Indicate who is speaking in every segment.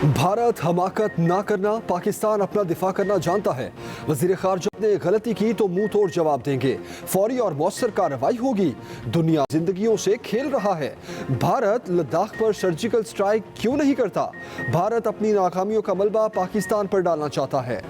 Speaker 1: भारत हमाकत ना करना, पाकिस्तान अपना दिफा करना जानता है। वज़ीर ख़ारजा ने गलती की तो मुंह तोड़ जवाब देंगे, फौरी और मौसर कार्रवाई होगी। दुनिया जिंदगियों से खेल रहा है। भारत लद्दाख पर सर्जिकल स्ट्राइक क्यों नहीं करता? भारत अपनी नाकामियों का मलबा पाकिस्तान पर डालना चाहता है।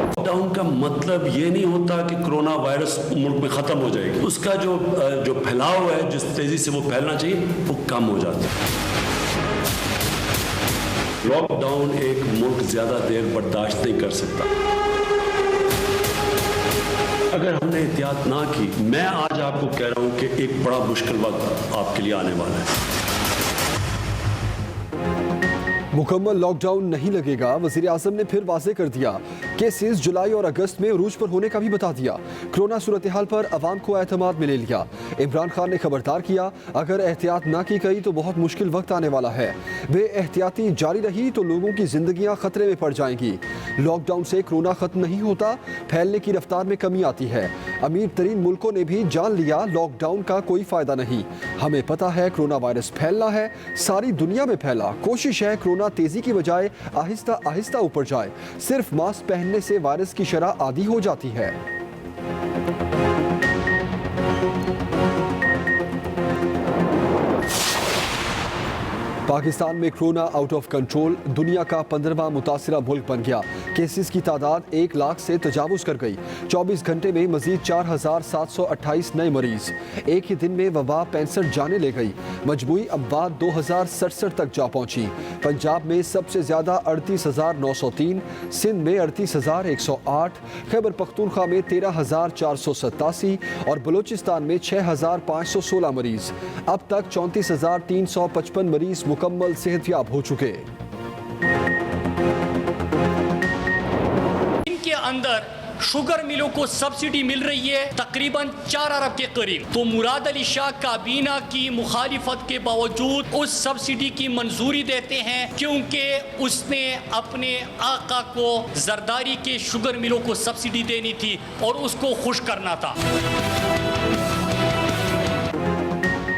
Speaker 2: लॉकडाउन का मतलब ये नहीं होता कि कोरोना वायरस मुल्क में ख़त्म हो जाएगी। उसका जो फैलाव है, जिस तेज़ी से वो फैलना चाहिए, वो कम हो जाता है। लॉकडाउन एक मुल्क ज़्यादा देर बर्दाश्त नहीं कर सकता। अगर हमने एहतियात ना की, मैं आज आपको कह रहा हूँ कि एक बड़ा मुश्किल वक्त आपके लिए आने वाला है।
Speaker 1: मुकम्मल लॉकडाउन नहीं लगेगा। वज़ीर आज़म ने फिर वाज़ेह कर दिया। केसेस जुलाई और अगस्त में अरूज पर होने का भी बता दिया। कोरोना सूरत हाल पर अवाम को एतमाद में ले लिया। इमरान खान ने खबरदार किया, अगर एहतियात ना की गई तो बहुत मुश्किल वक्त आने वाला है। बेएहतियाती जारी रही तो लोगों की जिंदगियां खतरे में पड़ जाएंगी। लॉकडाउन से कोरोना खत्म नहीं होता, फैलने की रफ्तार में कमी आती है। अमीर तरीन मुल्कों ने भी जान लिया, लॉकडाउन का कोई फायदा नहीं। हमें पता है कोरोना वायरस फैलना है, सारी दुनिया में फैला। कोशिश है कोरोना तेजी की बजाय आहिस्ता आहिस्ता ऊपर जाए। सिर्फ मास्क पहनने से वायरस की शरह आधी हो जाती है। पाकिस्तान में कोरोना आउट ऑफ कंट्रोल, दुनिया का 15वां मुतासिरा मुल्क बन गया। केसेस की तादाद 1 लाख से तजावुज कर गई। 24 घंटे में मजीद 4728 नए मरीज। एक ही दिन में वबा 65 जाने ले गई। मजमूई अमवात 2067 तक जा पहुंची। पंजाब में सबसे ज्यादा 38,903, सिंध में 38,108, खैबर पख्तूनख्वा में 13,487 और बलूचिस्तान में 6,516 मरीज। अब तक 34,355 मरीज मुकम्मल सेहतयाब हो चुके।
Speaker 3: इनके अंदर शुगर मिलों को सब्सिडी मिल रही है तकरीबन 4 अरब के करीब। तो मुराद अली शाह काबीना की मुखालिफत के बावजूद उस सब्सिडी की मंजूरी देते हैं, क्योंकि उसने अपने आका को जरदारी के शुगर मिलों को सब्सिडी देनी थी और उसको खुश करना था।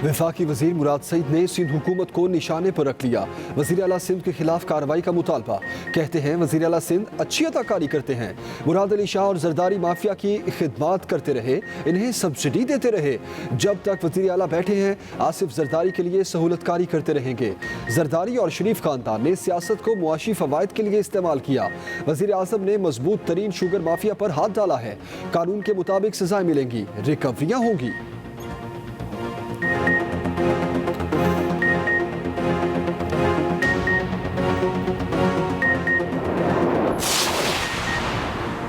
Speaker 1: वफाकी वजीर मुराद सईद ने सिंध हुकूमत को निशाने पर रख लिया। वजीर आला सिंध के खिलाफ कार्रवाई का मुतालबा। कहते हैं वजीर आला सिंध अच्छी अदाकारी करते हैं। मुराद अली शाह और जरदारी माफिया की खिदमत करते रहे, इन्हें सब्सिडी देते रहे। जब तक वजीर आला बैठे हैं, आसिफ जरदारी के लिए सहूलतकारी करते रहेंगे। जरदारी और शरीफ खानदान ने सियासत को मुआशी फवायद के लिए इस्तेमाल किया। वजीर आजम ने मजबूत तरीन शुगर माफिया पर हाथ डाला है। कानून के मुताबिक सजाएं मिलेंगी, रिकवरियां होंगी।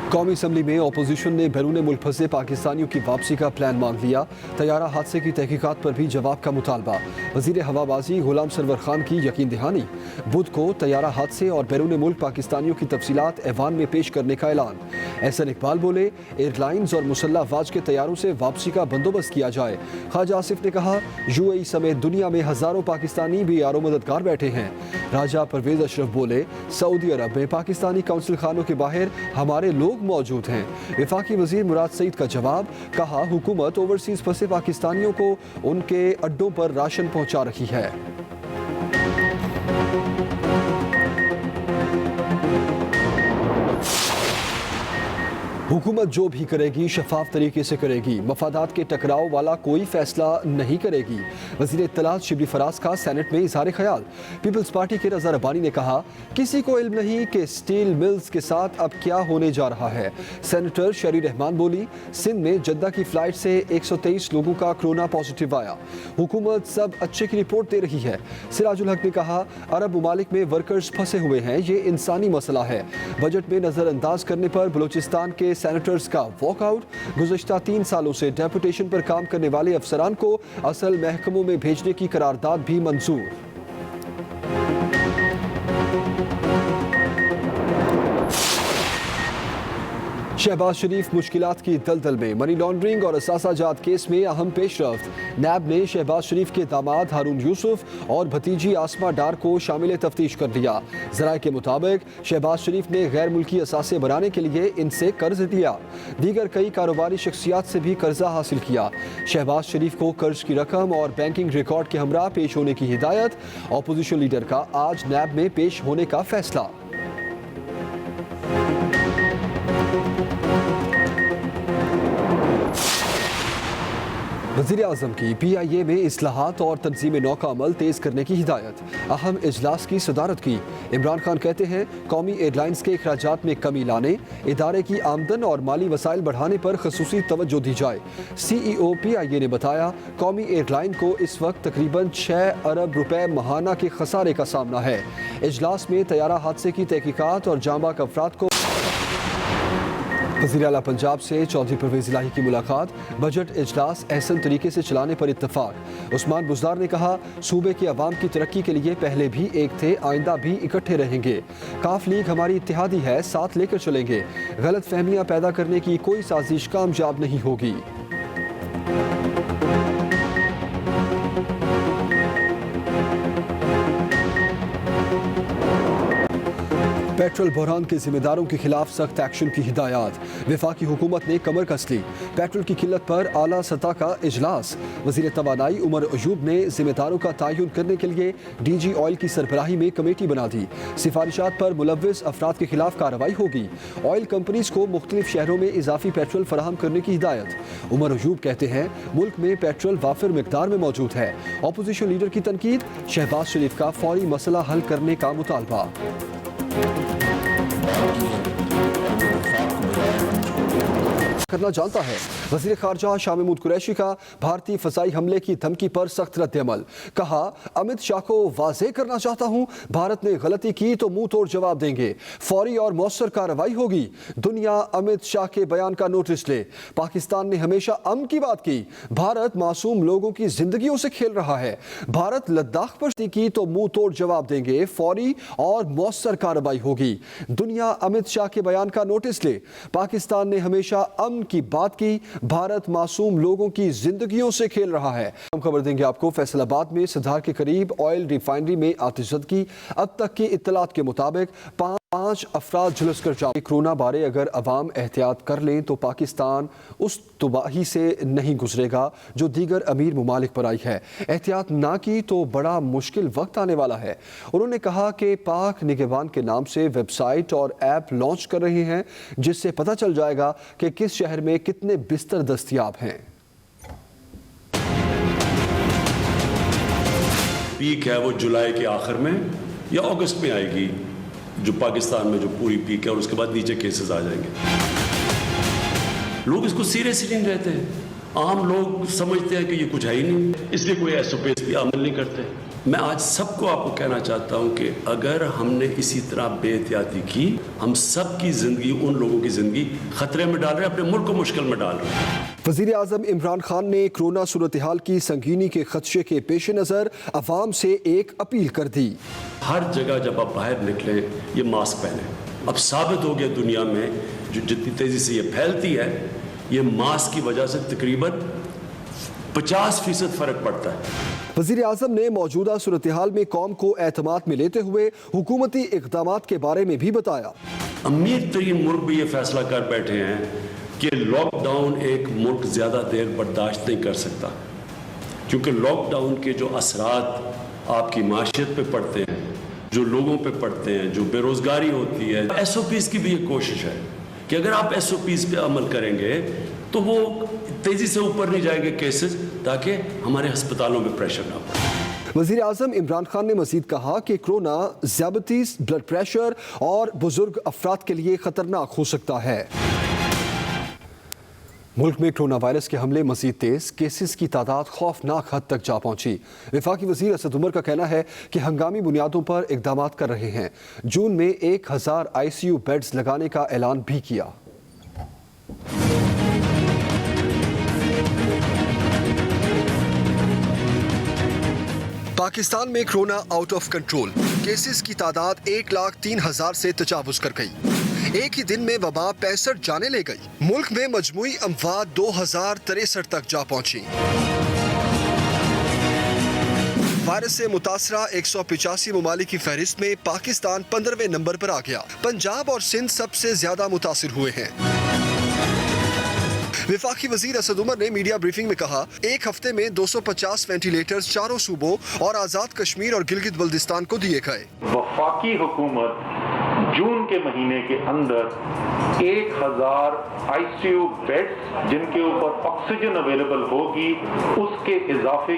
Speaker 1: कौमी असम्बली में अपोजिशन ने बैरून मुल्क फंसे पाकिस्तानियों की वापसी का प्लान मांग लिया। तैयारा हादसे की तहकीकात पर भी जवाब का मुतालबा। वजीर हवाबाजी गुलाम सरवर खान की यकीन दहानी। बुध को तैयारा हादसे और बैरून मुल्क पाकिस्तानियों की तफसीलात ऐवान में पेश करने का ऐलान। एहसन इकबाल बोले, एयरलाइंस और मुसल्लह अफवाज के तैयारों से वापसी का बंदोबस्त किया जाए। ख्वाजा आसिफ ने कहा, यूएई समेत दुनिया में हज़ारों पाकिस्तानी भी यारो मददगार बैठे हैं। राजा परवेज अशरफ बोले, सऊदी अरब में पाकिस्तानी काउंसिल खानों के बाहर हमारे लोग मौजूद हैं। वफाकी वजीर मुराद सईद का जवाब, कहा हुकूमत ओवरसीज फंसे पाकिस्तानियों को उनके अड्डों पर राशन पहुंचा रही है। हुकूमत जो भी करेगी शफाफ तरीके से करेगी, मफादात के टकराव वाला कोई फैसला नहीं करेगी। वज़ीर इत्तलात शिबली फराज का सेनेट में इज़हार ख्याल। पीपल्स पार्टी के रज़ा रब्बानी ने कहा, किसी को इल्म नहीं कि स्टील मिल्स के साथ अब क्या होने जा रहा है। सेनेटर शरी रहमान बोली, सिंध में जद्दा की फ्लाइट से 123 लोगों का कोरोना पॉजिटिव आया। हुकूमत सब अच्छे की रिपोर्ट दे रही है। सिराजुल हक ने कहा, अरब ममालिक में वर्कर्स फंसे हुए हैं, ये इंसानी मसला है। बजट में नज़रअंदाज करने पर बलूचिस्तान के सेनेटर्स का वॉकआउट। गुज़श्ता 3 सालों से डेपुटेशन पर काम करने वाले अफसरान को असल महकमों में भेजने की करारदाद भी मंजूर। शहबाज शरीफ मुश्किलात की दलदल में, मनी लॉन्ड्रिंग और असासा जात केस में अहम पेशरफ्त। नैब ने शहबाज शरीफ के दामाद हारून यूसुफ और भतीजी आसमा डार को शामिल तफ्तीश कर लिया। ज़राए के मुताबिक शहबाज शरीफ ने गैर मुल्की असासे बनाने के लिए इनसे कर्ज लिया। दीगर कई कारोबारी शख्सियात से भी कर्जा हासिल किया। शहबाज शरीफ को कर्ज की रकम और बैंकिंग रिकॉर्ड के हमरा पेश होने की हिदायत। अपोजिशन लीडर का आज नैब में पेश होने का फैसला। वज़ीर आज़म की PIA में इस्लाहात और तंज़ीम नौ का अमल तेज़ करने की हिदायत। अहम इजलास की सदारत की। इमरान खान कहते हैं कौमी एयरलाइंस के अखराजात में कमी लाने, इदारे की आमदन और माली वसाइल बढ़ाने पर खसूसी तवज्जो दी जाए। CEO PIA ने बताया कौमी एयरलाइन को इस वक्त तकरीबन 6 अरब रुपए माहाना के खसारे का सामना है। इजलास में तैयारा हादसे की तहकीकात और जांबाक अफराद को वज़ीर आला पंजाब से चौधरी परवेज़ इलाही की मुलाकात। बजट इजलास एहसन तरीके से चलाने पर इत्तफाक। उस्मान बुज़दार ने कहा सूबे की आवाम की तरक्की के लिए पहले भी एक थे, आइंदा भी इकट्ठे रहेंगे। काफ लीग हमारी इत्तेहादी है, साथ लेकर चलेंगे। गलत फहमियाँ पैदा करने की कोई साजिश कामयाब नहीं होगी। पेट्रोल बहरान के जिम्मेदारों के खिलाफ सख्त एक्शन की हिदायत। वफाकी हुकूमत ने कमर कस ली। पेट्रोल की किल्लत पर आला सतह का इजलास। वज़ीर तवानाई उमर अयूब ने जिम्मेदारों का तयन करने के लिए DG ऑयल की सरबराही में कमेटी बना दी। सिफारिशात पर मुलव्विस अफराद के खिलाफ कार्रवाई होगी। ऑयल कंपनीज को मुख्तलिफ शहरों में इजाफी पेट्रोल फराहम करने की हिदायत। उमर अयूब कहते हैं मुल्क में पेट्रोल वाफिर मिकदार में मौजूद है। अपोजिशन लीडर की तनकीद। शहबाज शरीफ का फौरी मसला हल करने का मुतालबा। करना जानता है। वज़ीर ख़ारजा शाह महमूद कुरैशी का भारतीय फ़ज़ाई हमले की धमकी पर सख्त रद्द-ए-अमल। कहा अमित शाह को वाज़ेह करना चाहता हूँ, भारत ने गलती की तो मुंह तोड़ जवाब देंगे। फौरी और मौसर कार्रवाई होगी। दुनिया अमित शाह के बयान का नोटिस ले। पाकिस्तान ने हमेशा अमन की बात की, भारत मासूम लोगों की जिंदगियों से खेल रहा है। भारत लद्दाख पर की तो मुंह तोड़ जवाब देंगे। फौरी और मौसर कार्रवाई होगी। दुनिया अमित शाह के बयान का नोटिस ले। पाकिस्तान ने हमेशा अमन की बात की, भारत मासूम लोगों की जिंदगियों से खेल रहा है। हम खबर देंगे आपको फैसलाबाद में सदार के करीब ऑयल रिफाइनरी में आतिशज़दगी। अब तक की इत्तलात के मुताबिक 5 अफराद झुलस कर जाए। कोरोना बारे अगर अवाम एहतियात कर लें तो पाकिस्तान उस तबाही से नहीं गुजरेगा जो दीगर अमीर मुमालिक पर आई है। एहतियात ना की तो बड़ा मुश्किल वक्त आने वाला है। उन्होंने कहा कि पाक निगहबान के नाम से वेबसाइट और ऐप लॉन्च कर रहे हैं जिससे पता चल जाएगा कि किस शहर में कितने बिस्तर दस्तयाब हैं।
Speaker 2: पीक है वो जुलाई के आखिर में या अगस्त में आएगी, जो पाकिस्तान में जो पूरी पीक है, और उसके बाद नीचे केसेस आ जाएंगे। लोग इसको सीरियसली नहीं लेते हैं। आम लोग समझते हैं कि ये कुछ है ही नहीं, इसलिए कोई SOPs पे अमल नहीं करते। मैं आज सबको आपको कहना चाहता हूं कि अगर हमने इसी तरह बेहतियाती की, हम सब की जिंदगी, उन लोगों की जिंदगी खतरे में डाल रहे हैं, अपने मुल्क को मुश्किल में डाल रहे हैं।
Speaker 1: वज़ीर आज़म इमरान खान ने कोरोना सूरत हाल की संगीनी के खदशे के पेश नज़र अवाम से एक अपील कर दी।
Speaker 2: हर जगह जब आप बाहर निकलें ये मास्क पहने। अब साबित हो गया दुनिया में जो जितनी तेज़ी से ये फैलती है, ये मास्क की वजह से तकरीबन 50% फ़र्क पड़ता है।
Speaker 1: वज़ीर आज़म ने मौजूदा सूरत हाल में कौम को एतमाद में लेते हुए हुकूमती इक़दामात के बारे में भी बताया।
Speaker 2: अमीर तरीन मुल्क भी ये फैसला कर बैठे हैं कि लॉकडाउन एक मुल्क ज़्यादा देर बर्दाश्त नहीं कर सकता, क्योंकि लॉकडाउन के जो असरात आपकी माशियत पे पड़ते हैं, जो लोगों पे पड़ते हैं, जो बेरोज़गारी होती है। SOPs की भी ये कोशिश है कि अगर आप SOPs पे अमल करेंगे तो वो तेज़ी से ऊपर नहीं जाएंगे केसेस, ताकि हमारे अस्पतालों में प्रेशर ना पड़े।
Speaker 1: वज़ीर आज़म इमरान खान ने मज़ीद कहा कि कोरोना ज़ियादतीस, ब्लड प्रेशर और बुजुर्ग अफराद के लिए ख़तरनाक हो सकता है। मुल्क में कोरोना वायरस के हमले मज़ीद तेज़, केसेस की तादाद खौफनाक हद तक जा पहुंची। वफाकी वज़ीर असद उमर का कहना है कि हंगामी बुनियादों पर इक़दामात कर रहे हैं। जून में 1000 ICU बेड्स लगाने का ऐलान भी किया। पाकिस्तान में corona out of control, cases की तादाद 1,03,000 से तजावुज़ कर गई। ایک ہی دن میں وبا 65 جانیں لے گئی. ملک میں مجموعی اموات 2063 تک جا پہنچی. وائرس سے متاثرہ 185 ممالک کی فہرست میں پاکستان 15ویں نمبر پر آ گیا. پنجاب اور سندھ سب سے زیادہ متاثر ہوئے ہیں. وفاقی وزیر اسد عمر نے میڈیا بریفنگ میں کہا 1 ہفتے میں 250 وینٹیلیٹرز 4 صوبوں اور آزاد کشمیر اور گلگت بلتستان کو دیے گئے.
Speaker 4: وفاقی حکومت جون کے مہینے کے اندر 1000 ICU بیڈز جن کے اوپر آکسیجن اویلیبل ہوگی اس کے اضافے